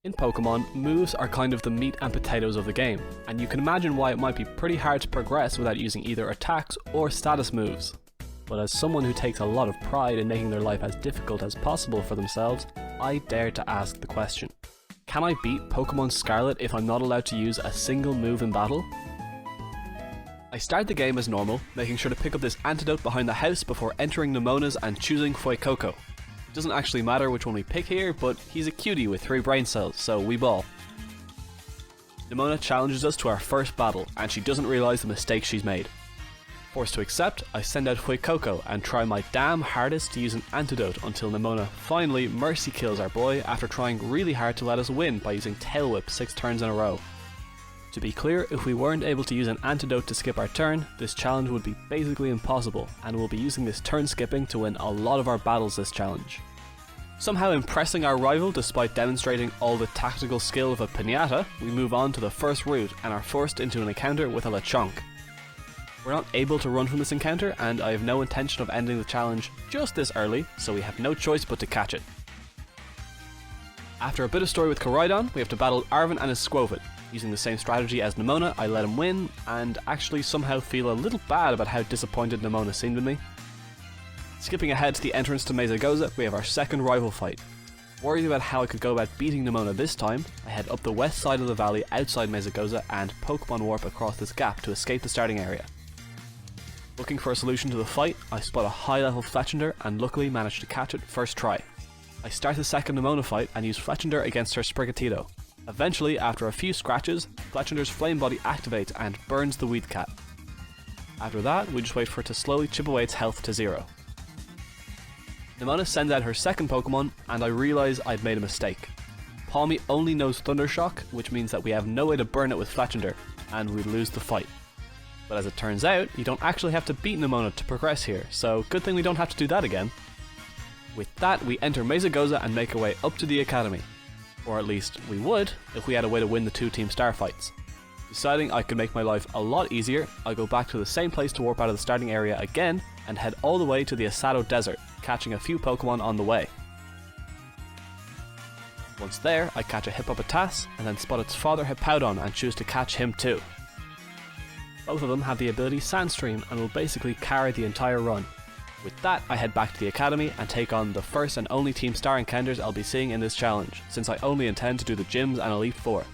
In Pokemon, moves are kind of the meat and potatoes of the game, and you can imagine why it might be pretty hard to progress without using either attacks or status moves. But as someone who takes a lot of pride in making their life as difficult as possible for themselves, I dare to ask the question. Can I beat Pokemon Scarlet if I'm not allowed to use a single move in battle? I start the game as normal, making sure to pick up this antidote behind the house before entering Nemona's and choosing Fuecoco. It doesn't actually matter which one we pick here, but he's a cutie with 3 brain cells, so we ball. Nemona challenges us to our first battle, and she doesn't realise the mistake she's made. Forced to accept, I send out Fuecoco and try my damn hardest to use an antidote until Nemona finally mercy kills our boy after trying really hard to let us win by using Tail Whip 6 turns in a row. To be clear, if we weren't able to use an antidote to skip our turn, this challenge would be basically impossible, and we'll be using this turn skipping to win a lot of our battles this challenge. Somehow impressing our rival despite demonstrating all the tactical skill of a Piñata, we move on to the first route and are forced into an encounter with a Lechonk. We're not able to run from this encounter, and I have no intention of ending the challenge just this early, so we have no choice but to catch it. After a bit of story with Koraidon, we have to battle Arven and his Squovit. Using the same strategy as Nemona, I let him win, and actually somehow feel a little bad about how disappointed Nemona seemed in me. Skipping ahead to the entrance to Mesagoza, we have our second rival fight. Worried about how I could go about beating Nemona this time, I head up the west side of the valley outside Mesagoza and Pokemon Warp across this gap to escape the starting area. Looking for a solution to the fight, I spot a high level Fletchinder and luckily manage to catch it first try. I start the second Nemona fight and use Fletchinder against her Sprigatito. Eventually, after a few scratches, Fletchinder's Flame Body activates and burns the Weedcat. After that, we just wait for it to slowly chip away its health to 0. Nemona sends out her second Pokemon, and I realise I'd made a mistake. Palmy only knows Thundershock, which means that we have no way to burn it with Fletchinder, and we lose the fight. But as it turns out, you don't actually have to beat Nemona to progress here, so good thing we don't have to do that again. With that, we enter Mesagoza and make our way up to the Academy. Or at least, we would, if we had a way to win the 2 team star fights. Deciding I could make my life a lot easier, I go back to the same place to warp out of the starting area again, and head all the way to the Asado Desert, catching a few Pokemon on the way. Once there, I catch a Hippopotas, and then spot its father Hippowdon and choose to catch him too. Both of them have the ability Sandstream and will basically carry the entire run. With that, I head back to the Academy and take on the first and only Team Star encounters I'll be seeing in this challenge, since I only intend to do the gyms and Elite Four.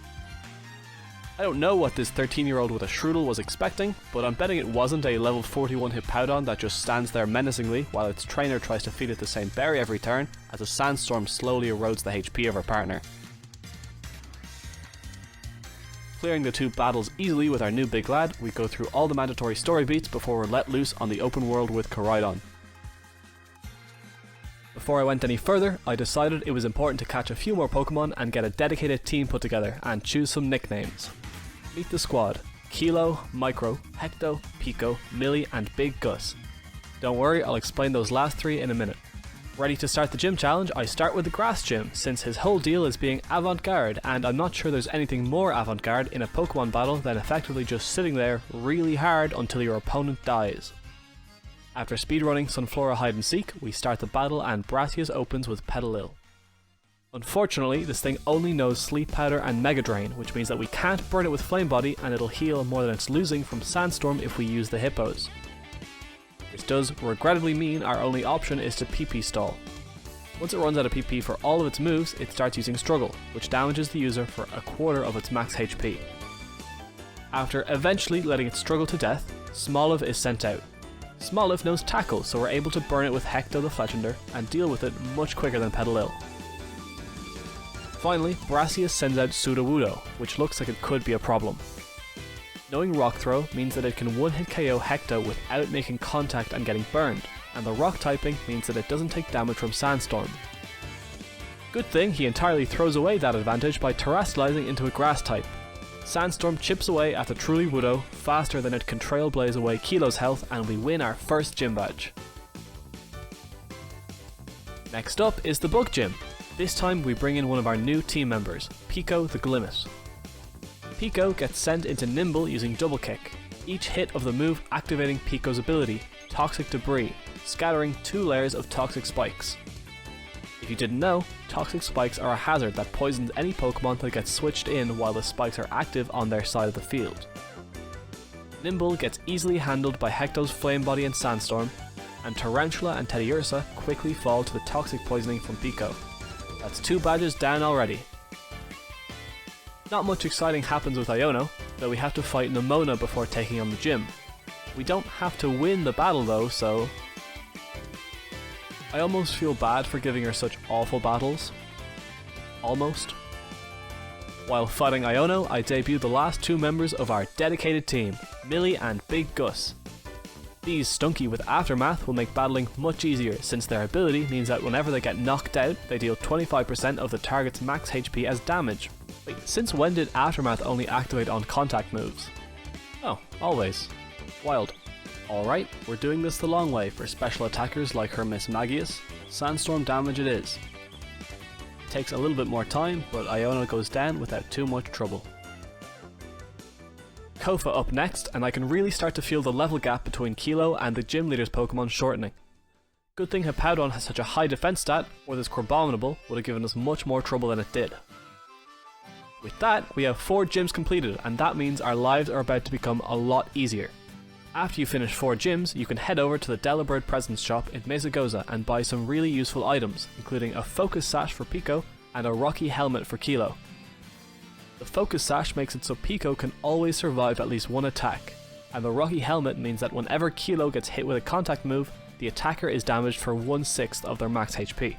I don't know what this 13-year-old with a Shroodle was expecting, but I'm betting it wasn't a level 41 Hippowdon that just stands there menacingly while its trainer tries to feed it the same berry every turn as a sandstorm slowly erodes the HP of her partner. Clearing the 2 battles easily with our new big lad, we go through all the mandatory story beats before we're let loose on the open world with Koraidon. Before I went any further, I decided it was important to catch a few more Pokemon and get a dedicated team put together and choose some nicknames. Meet the squad: Kilo, Micro, Hecto, Pico, Millie and Big Gus. Don't worry, I'll explain those last 3 in a minute. Ready to start the gym challenge, I start with the Grass Gym, since his whole deal is being avant-garde, and I'm not sure there's anything more avant-garde in a Pokemon battle than effectively just sitting there really hard until your opponent dies. After speedrunning Sunflora Hide and Seek, we start the battle and Brassius opens with Petalil. Unfortunately, this thing only knows Sleep Powder and Mega Drain, which means that we can't burn it with Flame Body and it'll heal more than it's losing from Sandstorm if we use the Hippos. This does regrettably mean our only option is to PP stall. Once it runs out of PP for all of its moves, it starts using Struggle, which damages the user for a quarter of its max HP. After eventually letting it struggle to death, Smoliv is sent out. Smoliv knows Tackle, so we're able to burn it with Hecto the Fletchinder and deal with it much quicker than Petalil. Finally, Brassius sends out Sudowoodo, which looks like it could be a problem. Knowing Rock Throw means that it can one-hit KO Hecto without making contact and getting burned, and the Rock typing means that it doesn't take damage from Sandstorm. Good thing he entirely throws away that advantage by terastallizing into a Grass type. Sandstorm chips away at the Truly Wudo faster than it can Trailblaze away Kilo's health, and we win our first gym badge. Next up is the Bug Gym. This time we bring in one of our new team members, Pico the Glimis. Pico gets sent into Nimble using Double Kick, each hit of the move activating Pico's ability, Toxic Debris, scattering 2 layers of toxic spikes. If you didn't know, toxic spikes are a hazard that poisons any Pokemon that gets switched in while the spikes are active on their side of the field. Nimble gets easily handled by Hecto's Flame Body and Sandstorm, and Tarantula and Teddiursa quickly fall to the toxic poisoning from Pico. That's 2 badges down already. Not much exciting happens with Iono, though we have to fight Nemona before taking on the gym. We don't have to win the battle though, so... I almost feel bad for giving her such awful battles. Almost. While fighting Iono, I debut the last 2 members of our dedicated team, Millie and Big Gus. These Stunky with Aftermath will make battling much easier, since their ability means that whenever they get knocked out, they deal 25% of the target's max HP as damage. Wait, since when did Aftermath only activate on contact moves? Oh, always. Wild. Alright, we're doing this the long way for special attackers like her Miss Magius. Sandstorm damage it is. It takes a little bit more time, but Iono goes down without too much trouble. Kofa up next, and I can really start to feel the level gap between Kilo and the gym leader's Pokemon shortening. Good thing Hippowdon has such a high defense stat, or this Crabominable would have given us much more trouble than it did. With that, we have 4 gyms completed, and that means our lives are about to become a lot easier. After you finish 4 gyms, you can head over to the Delibird Presents shop in Mesagoza and buy some really useful items, including a Focus Sash for Pico and a Rocky Helmet for Kilo. The Focus Sash makes it so Pico can always survive at least 1 attack, and the Rocky Helmet means that whenever Kilo gets hit with a contact move, the attacker is damaged for 1/6 of their max HP.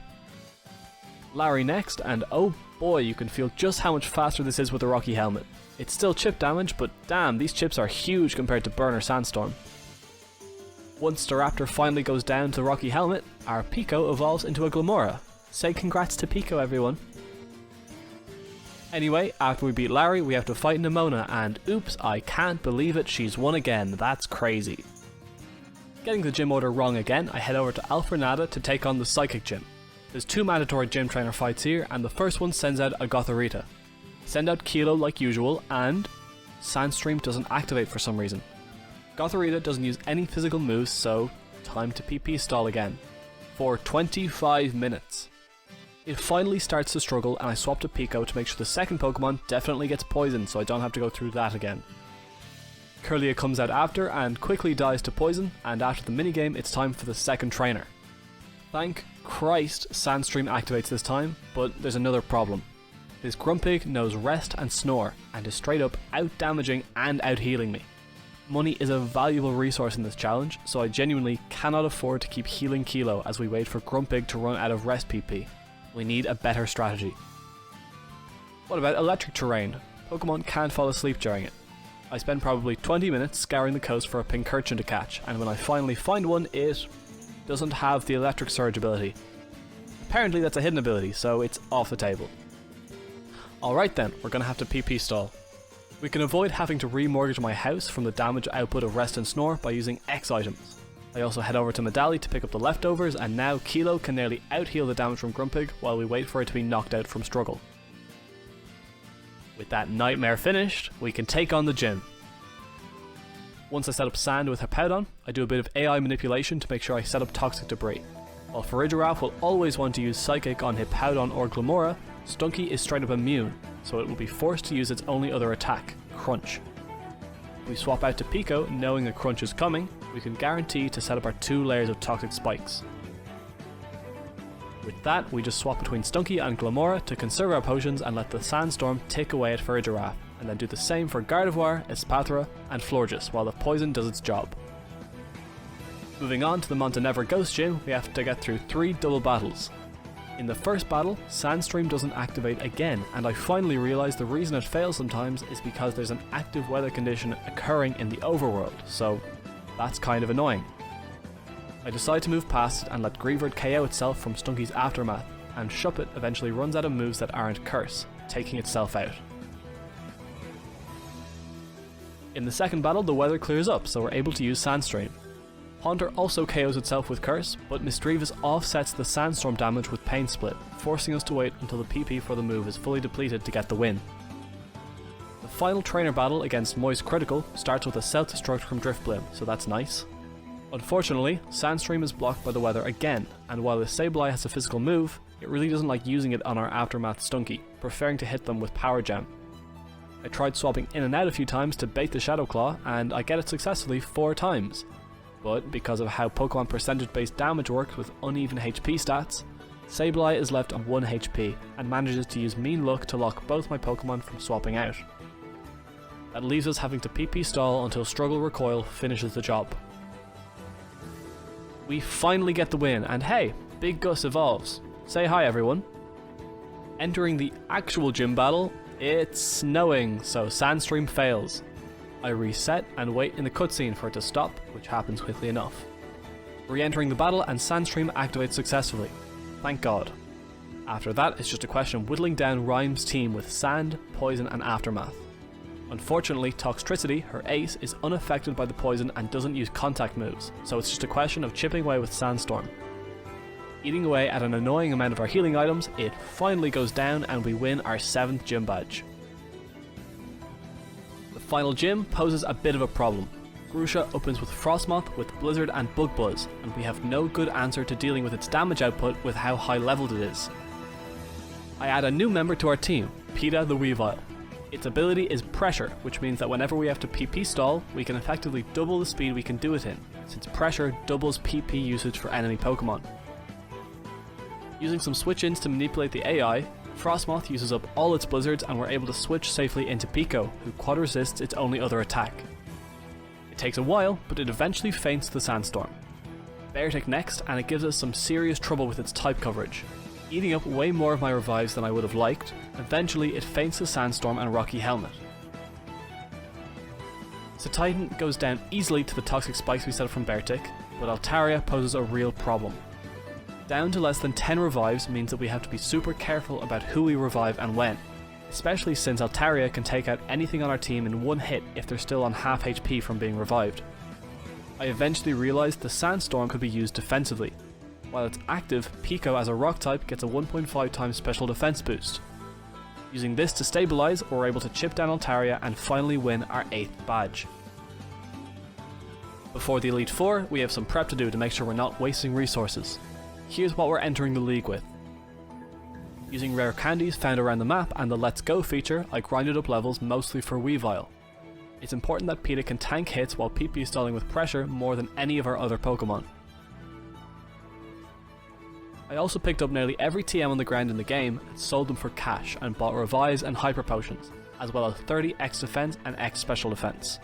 Larry next, and oh boy, you can feel just how much faster this is with the Rocky Helmet. It's still chip damage, but damn, these chips are huge compared to Burn or Sandstorm. Once Staraptor finally goes down to the Rocky Helmet, our Pico evolves into a Glamora. Say congrats to Pico, everyone. Anyway, after we beat Larry, we have to fight Nemona, and oops, I can't believe it, she's won again, that's crazy. Getting the gym order wrong again, I head over to Alfrenada to take on the Psychic Gym. There's 2 mandatory gym trainer fights here, and the first one sends out a Gothorita. Send out Kilo like usual, and Sandstream doesn't activate for some reason. Gothorita doesn't use any physical moves, so time to PP stall again. For 25 minutes. It finally starts to struggle, and I swap to Pico to make sure the second Pokemon definitely gets poisoned, so I don't have to go through that again. Curlia comes out after, and quickly dies to poison, and after the minigame it's time for the second trainer. Thank Christ Sandstream activates this time, but there's another problem. This Grumpig knows Rest and Snore, and is straight up out-damaging and out-healing me. Money is a valuable resource in this challenge, so I genuinely cannot afford to keep healing Kilo as we wait for Grumpig to run out of Rest PP. We need a better strategy. What about electric terrain? Pokemon can't fall asleep during it. I spend probably 20 minutes scouring the coast for a Pincurchin to catch, and when I finally find one, it doesn't have the electric surge ability. Apparently that's a hidden ability, so it's off the table. Alright then, we're gonna have to PP stall. We can avoid having to remortgage my house from the damage output of Rest and Snore by using X items. I also head over to Medali to pick up the leftovers, and now Kilo can nearly out-heal the damage from Grumpig while we wait for it to be knocked out from Struggle. With that nightmare finished, we can take on the gym. Once I set up Sand with Hippowdon, I do a bit of AI manipulation to make sure I set up Toxic Debris. While Farigiraf will always want to use Psychic on Hippowdon or Glamora, Stunky is straight up immune, so it will be forced to use its only other attack, Crunch. If we swap out to Pico, knowing a Crunch is coming, we can guarantee to set up our 2 layers of Toxic Spikes. With that, we just swap between Stunky and Glamora to conserve our potions and let the Sandstorm tick away at Farigiraf, and then do the same for Gardevoir, Espathra, and Florges while the poison does its job. Moving on to the Montenevre Ghost Gym, we have to get through 3 double battles. In the first battle, Sandstream doesn't activate again, and I finally realised the reason it fails sometimes is because there's an active weather condition occurring in the overworld, so that's kind of annoying. I decide to move past it and let Greavard KO itself from Stunky's Aftermath, and Shuppet eventually runs out of moves that aren't Curse, taking itself out. In the second battle, the weather clears up, so we're able to use Sandstream. Haunter also KOs itself with Curse, but Misdreavus offsets the Sandstorm damage with Pain Split, forcing us to wait until the PP for the move is fully depleted to get the win. The final trainer battle against Moist Critical starts with a self-destruct from Driftblim, so that's nice. Unfortunately, Sandstream is blocked by the weather again, and while the Sableye has a physical move, It really doesn't like using it on our Aftermath Stunky, preferring to hit them with Power Gem. I tried swapping in and out a few times to bait the Shadow Claw, and I get it successfully 4 times. But because of how Pokemon percentage based damage works with uneven HP stats, Sableye is left on 1 HP and manages to use Mean Look to lock both my Pokemon from swapping out. That leaves us having to PP stall until Struggle Recoil finishes the job. We finally get the win, and hey, Big Gus evolves. Say hi everyone. Entering the actual gym battle, it's snowing, so Sandstream fails. I reset and wait in the cutscene for it to stop, which happens quickly enough. Re-entering the battle and Sandstream activates successfully. Thank God. After that, it's just a question of whittling down Rhyme's team with Sand, Poison and Aftermath. Unfortunately, Toxtricity, her ace, is unaffected by the poison and doesn't use contact moves, so it's just a question of chipping away with Sandstorm. Eating away at an annoying amount of our healing items, it finally goes down and we win our 7th gym badge. The final gym poses a bit of a problem. Grusha opens with Frostmoth, with Blizzard and Bug Buzz, and we have no good answer to dealing with its damage output with how high leveled it is. I add a new member to our team, Peta the Weavile. Its ability is Pressure, which means that whenever we have to PP stall, we can effectively double the speed we can do it in, since Pressure doubles PP usage for enemy Pokemon. Using some switch-ins to manipulate the AI, Frostmoth uses up all its blizzards and we're able to switch safely into Pico, who quad resists its only other attack. It takes a while, but it eventually feints the Sandstorm. Beartic next, and it gives us some serious trouble with its type coverage. Eating up way more of my revives than I would have liked, eventually it feints the Sandstorm and Rocky Helmet. Titan goes down easily to the toxic spikes we set up from Beartic, but Altaria poses a real problem. Down to less than 10 revives means that we have to be super careful about who we revive and when, especially since Altaria can take out anything on our team in one hit if they're still on half HP from being revived. I eventually realised the Sandstorm could be used defensively. While it's active, Pico as a rock type gets a 1.5 times special defense boost. Using this to stabilise, we're able to chip down Altaria and finally win our 8th badge. Before the Elite Four, we have some prep to do to make sure we're not wasting resources. Here's what we're entering the league with. Using rare candies found around the map and the Let's Go feature, I grinded up levels mostly for Weavile. It's important that Peta can tank hits while PP stalling with pressure more than any of our other Pokemon. I also picked up nearly every TM on the ground in the game and sold them for cash and bought revives and hyper potions, as well as 30 X defense and X special defense.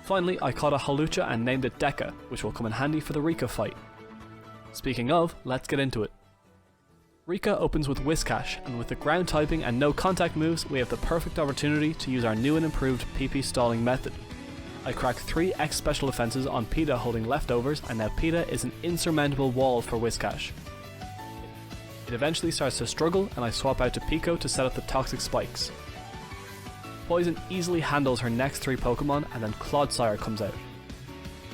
Finally, I caught a Hawlucha and named it Deca, which will come in handy for the Rika fight. Speaking of, let's get into it. Rika opens with Whiscash, and with the ground typing and no contact moves, we have the perfect opportunity to use our new and improved PP stalling method. I cracked 3 X special defenses on Peta holding leftovers, and now Peta is an insurmountable wall for Whiscash. It eventually starts to struggle, and I swap out to Pico to set up the toxic spikes. Poison easily handles her next 3 Pokemon, and then Clodsire comes out.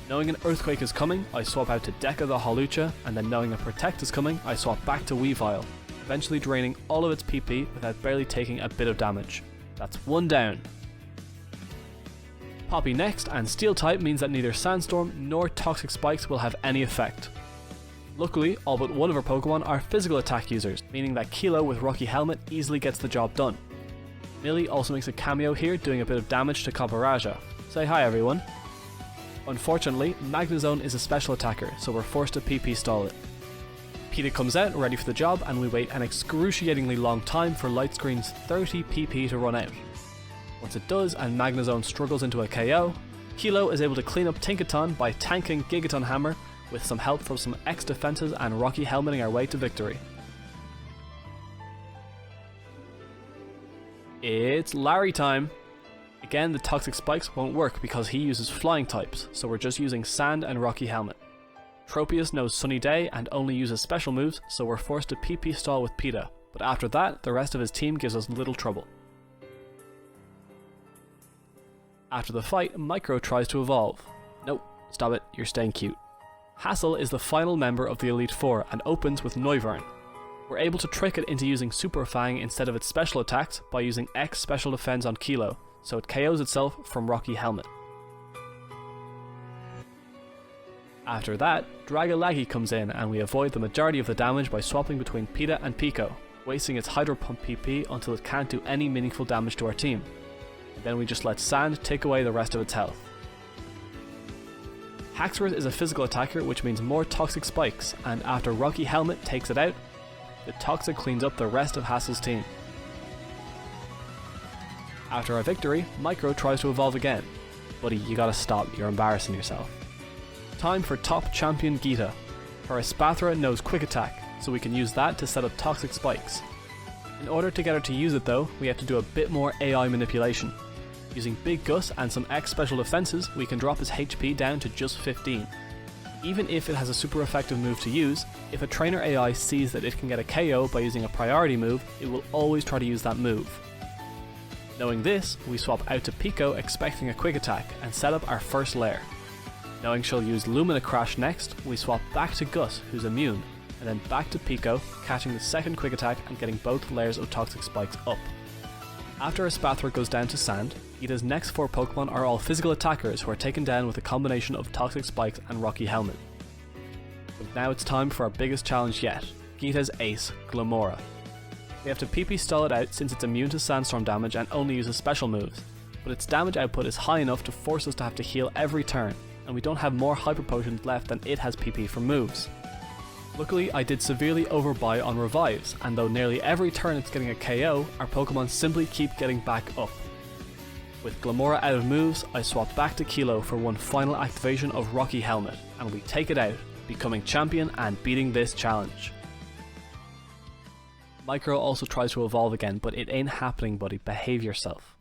Knowing an Earthquake is coming, I swap out to Deca the Hawlucha, and then knowing a Protect is coming, I swap back to Weavile, eventually draining all of its PP without barely taking a bit of damage. That's 1 down. Poppy next, and Steel type means that neither Sandstorm nor Toxic Spikes will have any effect. Luckily, all but one of our Pokemon are physical attack users, meaning that Kilo with Rocky Helmet easily gets the job done. Millie also makes a cameo here, doing a bit of damage to Copperajah. Say hi everyone. Unfortunately, Magnezone is a special attacker, so we're forced to PP stall it. Peta comes out ready for the job, and we wait an excruciatingly long time for Light Screen's 30 PP to run out. Once it does and Magnezone struggles into a KO, Kilo is able to clean up Tinkaton by tanking Gigaton Hammer with some help from some X defenses and Rocky Helmeting our way to victory. It's Larry time! Again, the Toxic Spikes won't work because he uses flying types, so we're just using Sand and Rocky Helmet. Tropius knows Sunny Day and only uses special moves, so we're forced to PP stall with Peta, but after that, the rest of his team gives us little trouble. After the fight, Micro tries to evolve. Nope, stop it, you're staying cute. Hassel is the final member of the Elite Four and opens with Noivern. We're able to trick it into using Super Fang instead of its special attacks by using X special defense on Kilo, so it KOs itself from Rocky Helmet. After that, Dragalagi comes in and we avoid the majority of the damage by swapping between Pita and Pico, wasting its Hydro Pump PP until it can't do any meaningful damage to our team. And then we just let Sand take away the rest of its health. Haxorus is a physical attacker, which means more Toxic Spikes, and after Rocky Helmet takes it out, the Toxic cleans up the rest of Hassle's team. After our victory, Micro tries to evolve again. Buddy, you gotta stop, you're embarrassing yourself. Time for top champion Geeta. Her Espathra knows Quick Attack, so we can use that to set up Toxic Spikes. In order to get her to use it though, we have to do a bit more AI manipulation. Using Big Gus and some X special defenses, we can drop his HP down to just 15. Even if it has a super effective move to use, if a trainer AI sees that it can get a KO by using a priority move, it will always try to use that move. Knowing this, we swap out to Pico expecting a Quick Attack and set up our first lair. Knowing she'll use Lumina Crash next, we swap back to Gus, who's immune, and then back to Pico, catching the second Quick Attack and getting both layers of Toxic Spikes up. After Espathra goes down to Sand, Geeta's next 4 Pokemon are all physical attackers who are taken down with a combination of Toxic Spikes and Rocky Helmet. But now it's time for our biggest challenge yet, Geeta's ace, Glamora. We have to PP stall it out since it's immune to Sandstorm damage and only uses special moves, but its damage output is high enough to force us to have to heal every turn, and we don't have more Hyper Potions left than it has PP for moves. Luckily, I did severely overbuy on revives, and though nearly every turn it's getting a KO, our Pokemon simply keep getting back up. With Glamora out of moves, I swap back to Kilo for one final activation of Rocky Helmet, and we take it out, becoming champion and beating this challenge. Micro also tries to evolve again, but it ain't happening, buddy, behave yourself.